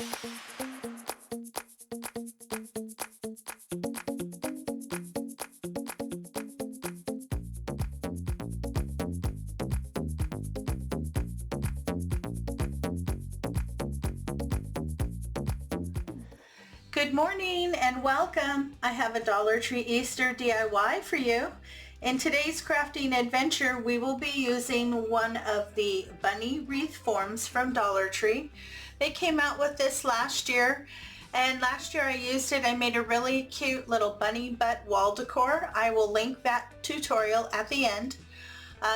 Good morning and welcome. I have a Dollar Tree Easter DIY for you. In today's crafting adventure, we will be using one of the Bunny Wreath forms from Dollar Tree. They came out with this last year, and last year I used it. I made a really cute little bunny butt wall decor. I will link that tutorial at the end.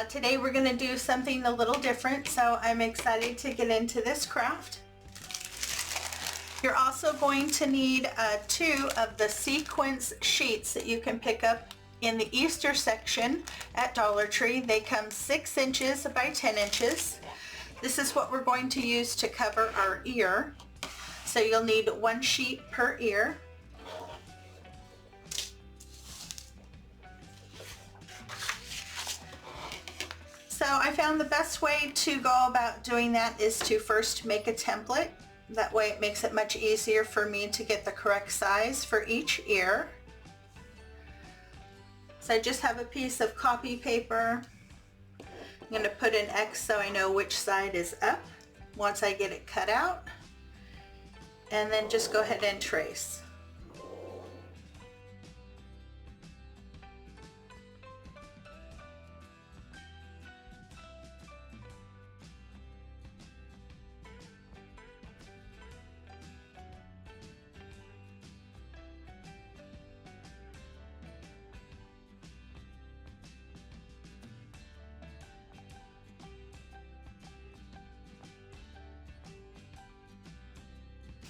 Today we're going to do something a little different, so I'm excited to get into this craft. You're also going to need 2 of the sequins sheets that you can pick up in the Easter section at Dollar Tree. They come 6 inches by 10 inches. This is what we're going to use to cover our ear. So you'll need 1 sheet per ear. So I found the best way to go about doing that is to first make a template. That way it makes it much easier for me to get the correct size for each ear. So I just have a piece of copy paper. I'm going to put an X so I know which side is up once I get it cut out. And then just go ahead and trace.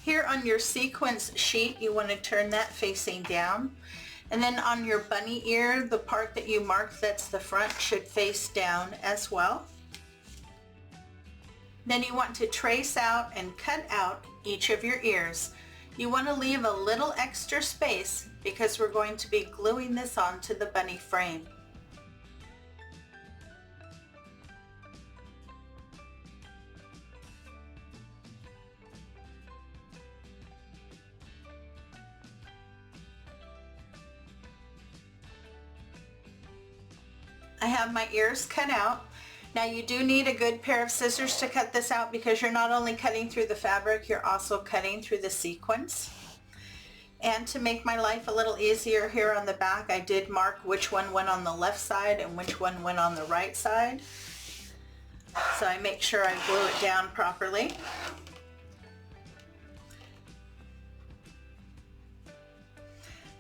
Here on your sequence sheet, you want to turn that facing down. And then on your bunny ear, the part that you marked that's the front should face down as well. Then you want to trace out and cut out each of your ears. You want to leave a little extra space because we're going to be gluing this onto the bunny frame. I have my ears cut out. Now you do need a good pair of scissors to cut this out because you're not only cutting through the fabric, you're also cutting through the sequins. And to make my life a little easier here on the back, I did mark which one went on the left side and which one went on the right side. So I make sure I glue it down properly.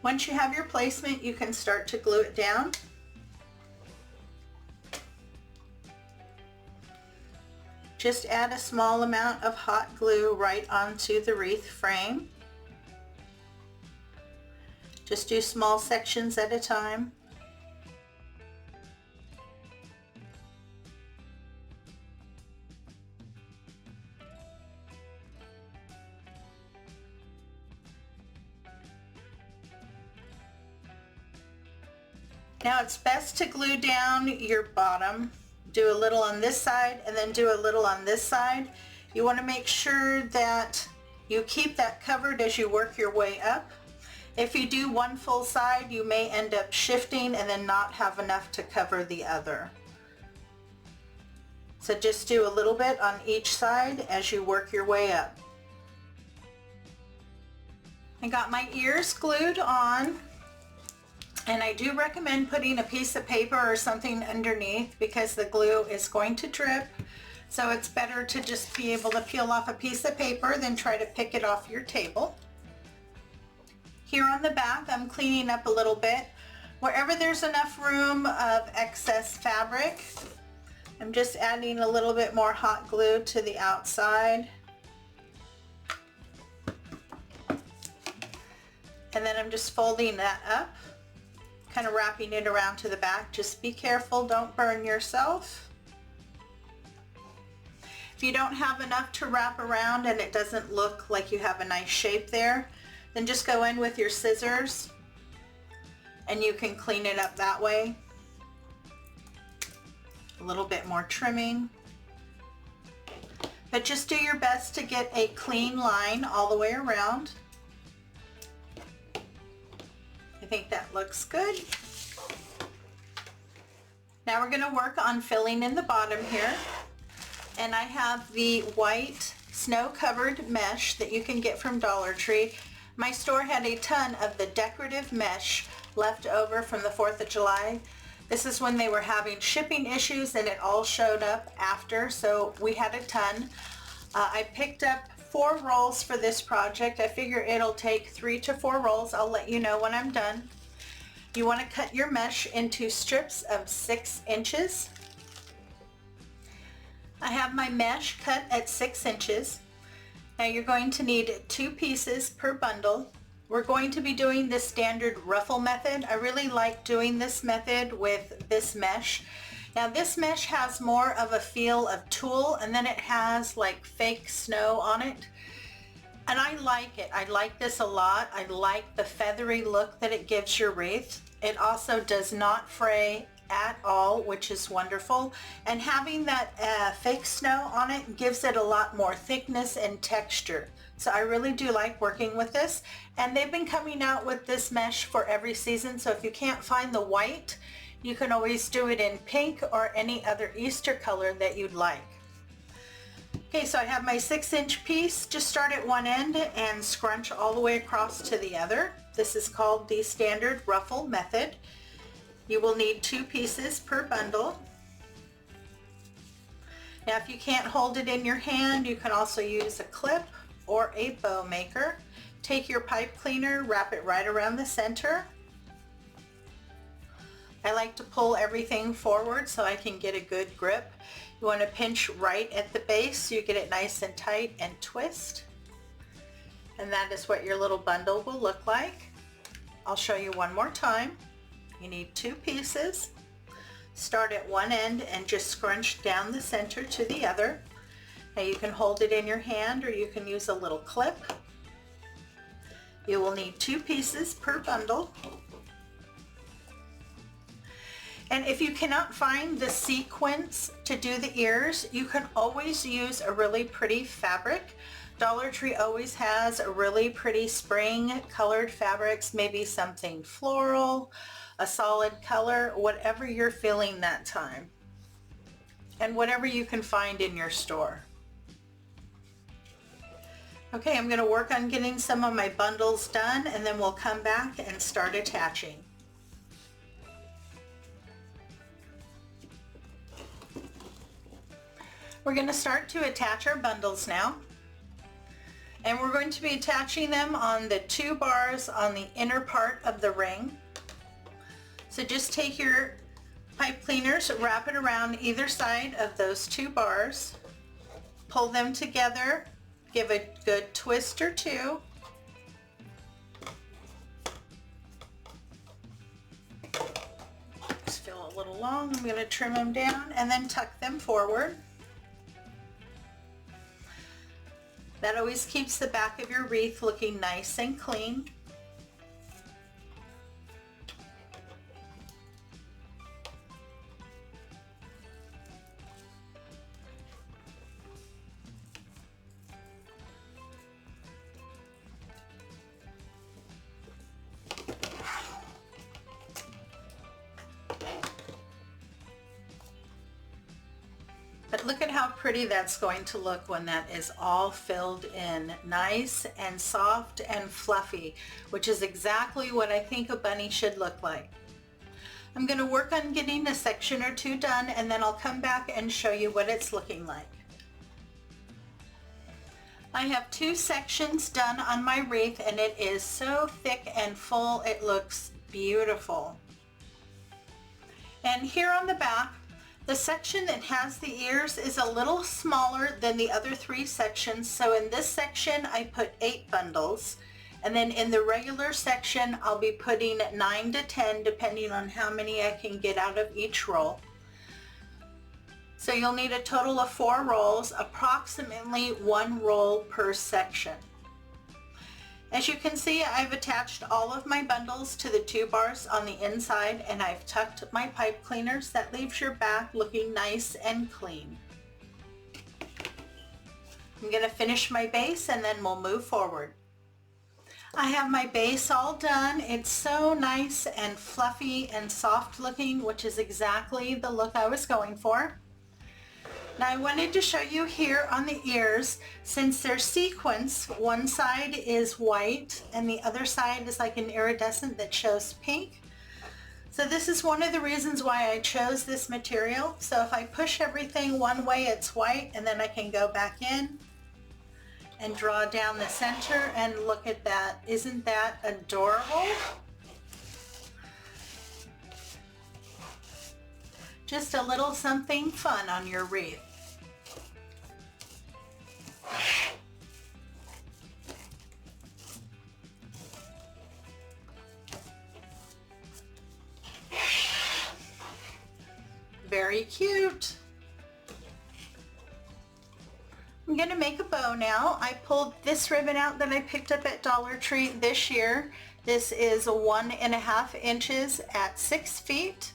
Once you have your placement, you can start to glue it down. Just add a small amount of hot glue right onto the wreath frame. Just do small sections at a time. Now it's best to glue down your bottom. Do a little on this side and then do a little on this side. You want to make sure that you keep that covered as you work your way up. If you do one full side, you may end up shifting and then not have enough to cover the other. So just do a little bit on each side as you work your way up. I got my ears glued on. And I do recommend putting a piece of paper or something underneath because the glue is going to drip. So it's better to just be able to peel off a piece of paper than try to pick it off your table. Here on the back, I'm cleaning up a little bit. Wherever there's enough room of excess fabric, I'm just adding a little bit more hot glue to the outside. And then I'm just folding that up. Kind of wrapping it around to the back. Just be careful, don't burn yourself. If you don't have enough to wrap around and it doesn't look like you have a nice shape there, then just go in with your scissors and you can clean it up that way. A little bit more trimming. but just do your best to get a clean line all the way around. I think that looks good. Now we're going to work on filling in the bottom here. And I have the white snow-covered mesh that you can get from Dollar Tree. My store had a ton of the decorative mesh left over from the 4th of July. This is when they were having shipping issues and it all showed up after, so we had a ton. I picked up 4 rolls for this project. I figure it'll take 3 to 4 rolls. I'll let you know when I'm done. You want to cut your mesh into strips of 6 inches. I have my mesh cut at 6 inches. Now you're going to need 2 pieces per bundle. We're going to be doing the standard ruffle method. I really like doing this method with this mesh. Now this mesh has more of a feel of tulle, and then it has like fake snow on it. And I like it. I like this a lot. I like the feathery look that it gives your wreath. It also does not fray at all, which is wonderful. And having that fake snow on it gives it a lot more thickness and texture. So I really do like working with this. And they've been coming out with this mesh for every season. So if you can't find the white, you can always do it in pink or any other Easter color that you'd like. Okay, so I have my 6-inch piece. Just start at one end and scrunch all the way across to the other. This is called the standard ruffle method. You will need 2 pieces per bundle. Now if you can't hold it in your hand, you can also use a clip or a bow maker. Take your pipe cleaner, wrap it right around the center. I like to pull everything forward so I can get a good grip. You want to pinch right at the base so you get it nice and tight and twist. And that is what your little bundle will look like. I'll show you one more time. You need 2 pieces. Start at one end and just scrunch down the center to the other. Now you can hold it in your hand or you can use a little clip. You will need 2 pieces per bundle. And if you cannot find the sequins to do the ears, you can always use a really pretty fabric. Dollar Tree always has a really pretty spring colored fabrics, maybe something floral, a solid color, whatever you're feeling that time. And whatever you can find in your store. Okay, I'm going to work on getting some of my bundles done and then we'll come back and start attaching. We're going to start to attach our bundles now. And we're going to be attaching them on the 2 bars on the inner part of the ring. So just take your pipe cleaners, wrap it around either side of those 2 bars, pull them together, give a good twist or 2. Just feel a little long, I'm going to trim them down and then tuck them forward. That always keeps the back of your wreath looking nice and clean. But look at how pretty that's going to look when that is all filled in. Nice and soft and fluffy, which is exactly what I think a bunny should look like. I'm going to work on getting a section or 2 done and then I'll come back and show you what it's looking like. I have 2 sections done on my wreath and it is so thick and full it looks beautiful. And here on the back, the section that has the ears is a little smaller than the other 3 sections, so in this section I put 8 bundles, and then in the regular section I'll be putting 9 to 10 depending on how many I can get out of each roll. So you'll need a total of 4 rolls, approximately 1 roll per section. As you can see, I've attached all of my bundles to the 2 bars on the inside and I've tucked my pipe cleaners. That leaves your back looking nice and clean. I'm going to finish my base and then we'll move forward. I have my base all done. It's so nice and fluffy and soft looking, which is exactly the look I was going for. Now I wanted to show you here on the ears, since they're sequins, one side is white and the other side is like an iridescent that shows pink. So this is one of the reasons why I chose this material. So if I push everything one way, it's white, and then I can go back in and draw down the center, and look at that. Isn't that adorable? Just a little something fun on your wreath. Very cute. I'm going to make a bow now. I pulled this ribbon out that I picked up at Dollar Tree this year. This is 1.5 inches at 6 feet.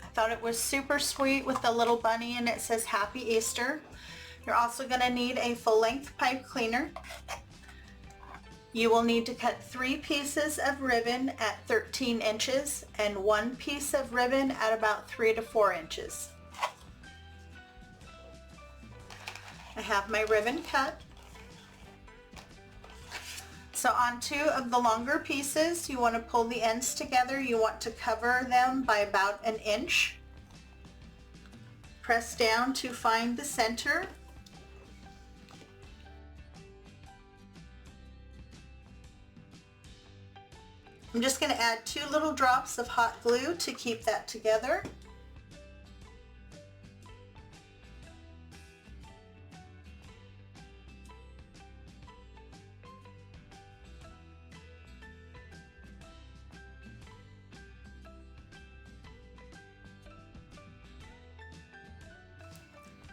I thought it was super sweet with the little bunny, and it says Happy Easter. You're also going to need a full-length pipe cleaner. You will need to cut 3 pieces of ribbon at 13 inches and 1 piece of ribbon at about 3 to 4 inches. I have my ribbon cut. So on 2 of the longer pieces, you want to pull the ends together. You want to cover them by about 1 inch. Press down to find the center. I'm just going to add 2 little drops of hot glue to keep that together.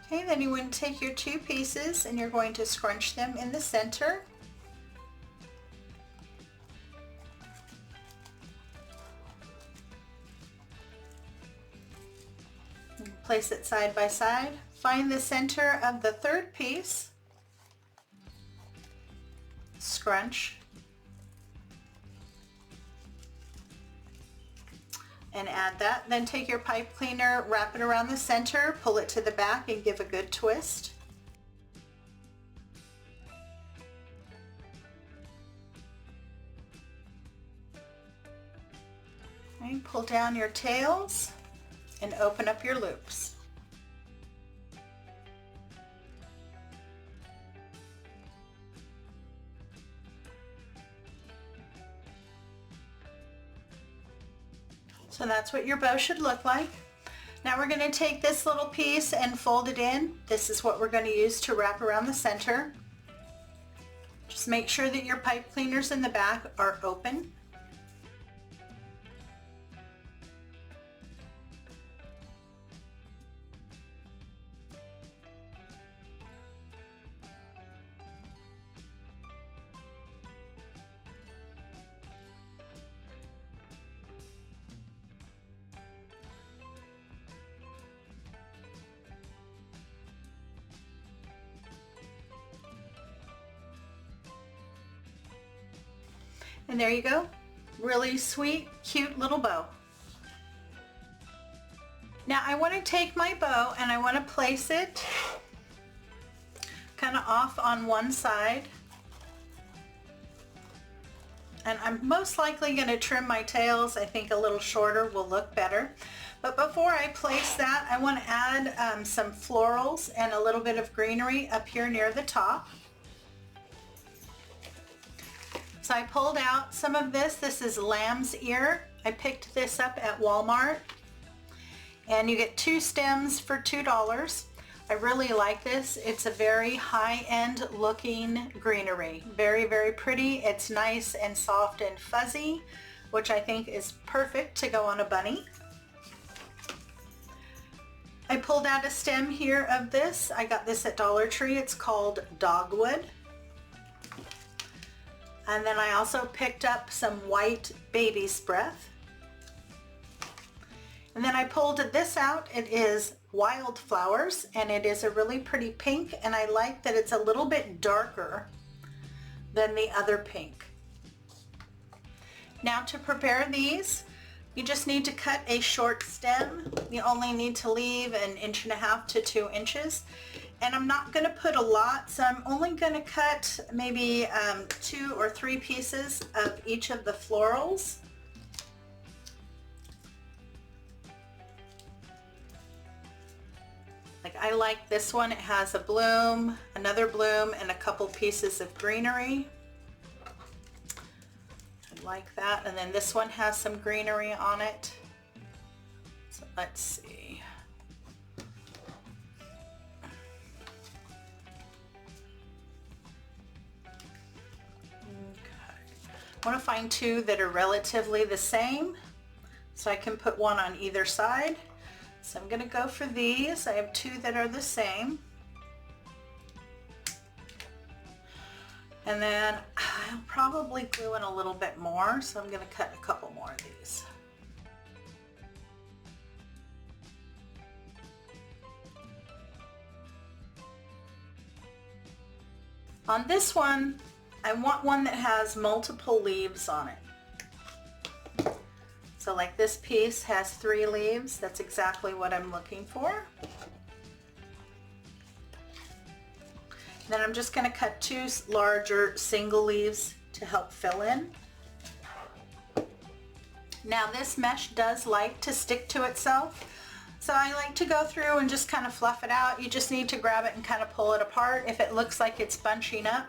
Okay, then you want to take your 2 pieces and you're going to scrunch them in the center. And place it side by side. Find the center of the 3rd piece. Scrunch. And add that. Then take your pipe cleaner, wrap it around the center, pull it to the back, and give a good twist. Okay, pull down your tails and open up your loops. So that's what your bow should look like. Now we're going to take this little piece and fold it in. This is what we're going to use to wrap around the center. Just make sure that your pipe cleaners in the back are open. And there you go. Really sweet, cute little bow. Now I want to take my bow and I want to place it kind of off on one side. And I'm most likely going to trim my tails. I think a little shorter will look better. But before I place that, I want to add some florals and a little bit of greenery up here near the top. So I pulled out some of this. This is lamb's ear. I picked this up at Walmart. And you get 2 stems for $2. I really like this. It's a very high-end looking greenery. Very, very pretty. It's nice and soft and fuzzy, which I think is perfect to go on a bunny. I pulled out a stem here of this. I got this at Dollar Tree. It's called dogwood. And then I also picked up some white baby's breath. And then I pulled this out. It is wildflowers, and it is a really pretty pink, and I like that it's a little bit darker than the other pink. Now to prepare these, you just need to cut a short stem. You only need to leave 1.5 to 2 inches. And I'm not going to put a lot, so I'm only going to cut maybe 2 or 3 pieces of each of the florals. Like I like this one, it has a bloom, another bloom, and a couple pieces of greenery. I like that. And then this one has some greenery on it. So let's see. I want to find 2 that are relatively the same so I can put one on either side. So I'm going to go for these. I have 2 that are the same. And then I'll probably glue in a little bit more, so I'm going to cut a couple more of these. On this one, I want one that has multiple leaves on it. So like this piece has 3 leaves. That's exactly what I'm looking for. Then I'm just going to cut 2 larger single leaves to help fill in. Now this mesh does like to stick to itself, so I like to go through and just kind of fluff it out. You just need to grab it and kind of pull it apart. If it looks like it's bunching up,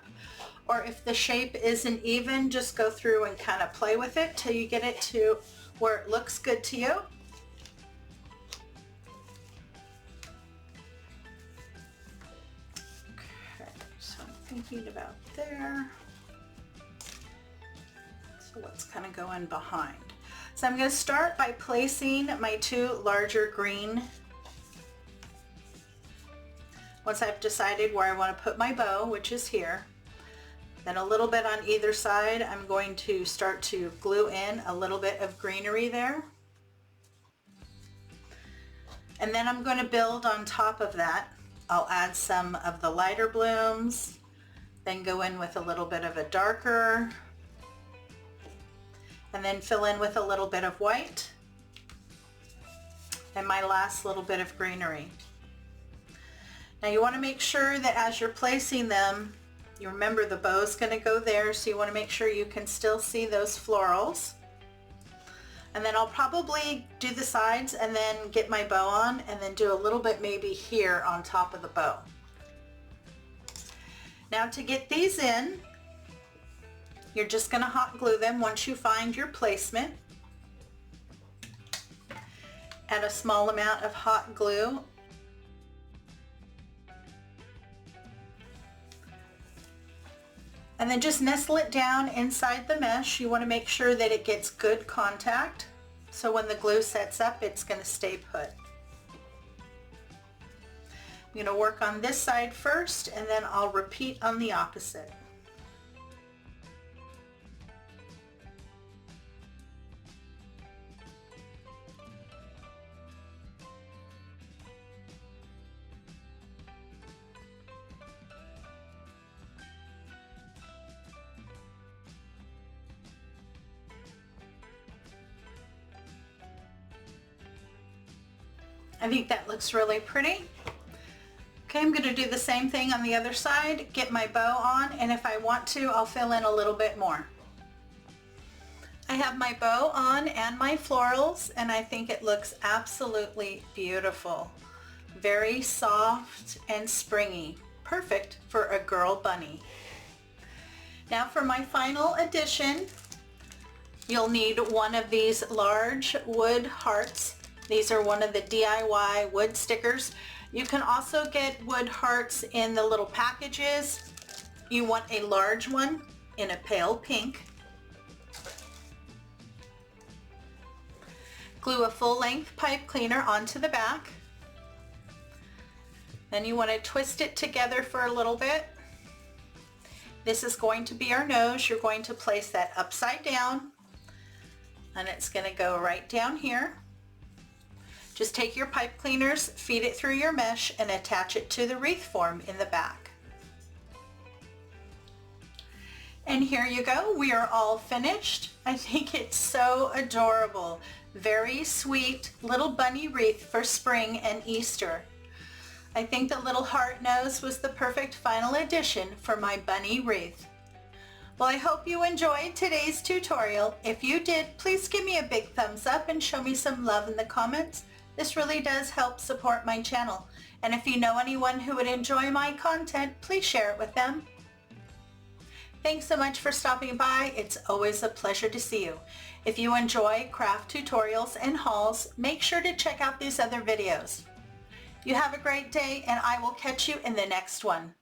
or if the shape isn't even, just go through and kind of play with it till you get it to where it looks good to you. Okay, so I'm thinking about there. So let's kind of go in behind. So I'm going to start by placing my 2 larger green. Once I've decided where I want to put my bow, which is here, then a little bit on either side, I'm going to start to glue in a little bit of greenery there. And then I'm going to build on top of that. I'll add some of the lighter blooms, then go in with a little bit of a darker, and then fill in with a little bit of white, and my last little bit of greenery. Now you want to make sure that as you're placing them, you remember the bow is going to go there, so you want to make sure you can still see those florals. And then I'll probably do the sides and then get my bow on, and then do a little bit maybe here on top of the bow. Now to get these in, you're just going to hot glue them once you find your placement. Add a small amount of hot glue. And then just nestle it down inside the mesh. You want to make sure that it gets good contact, so when the glue sets up, it's going to stay put. I'm going to work on this side first, and then I'll repeat on the opposite. I think that looks really pretty. Okay, I'm going to do the same thing on the other side, get my bow on, and if I want to, I'll fill in a little bit more. I have my bow on and my florals, and I think it looks absolutely beautiful. Very soft and springy. Perfect for a girl bunny. Now for my final addition, you'll need one of these large wood hearts. These are one of the DIY wood stickers. You can also get wood hearts in the little packages. You want a large one in a pale pink. Glue a full-length pipe cleaner onto the back. Then you want to twist it together for a little bit. This is going to be our nose. You're going to place that upside down, and it's going to go right down here. Just take your pipe cleaners, feed it through your mesh, and attach it to the wreath form in the back. And here you go, we are all finished. I think it's so adorable. Very sweet little bunny wreath for spring and Easter. I think the little heart nose was the perfect final addition for my bunny wreath. Well, I hope you enjoyed today's tutorial. If you did, please give me a big thumbs up and show me some love in the comments. This really does help support my channel. And if you know anyone who would enjoy my content, please share it with them. Thanks so much for stopping by. It's always a pleasure to see you. If you enjoy craft tutorials and hauls, make sure to check out these other videos. You have a great day, and I will catch you in the next one.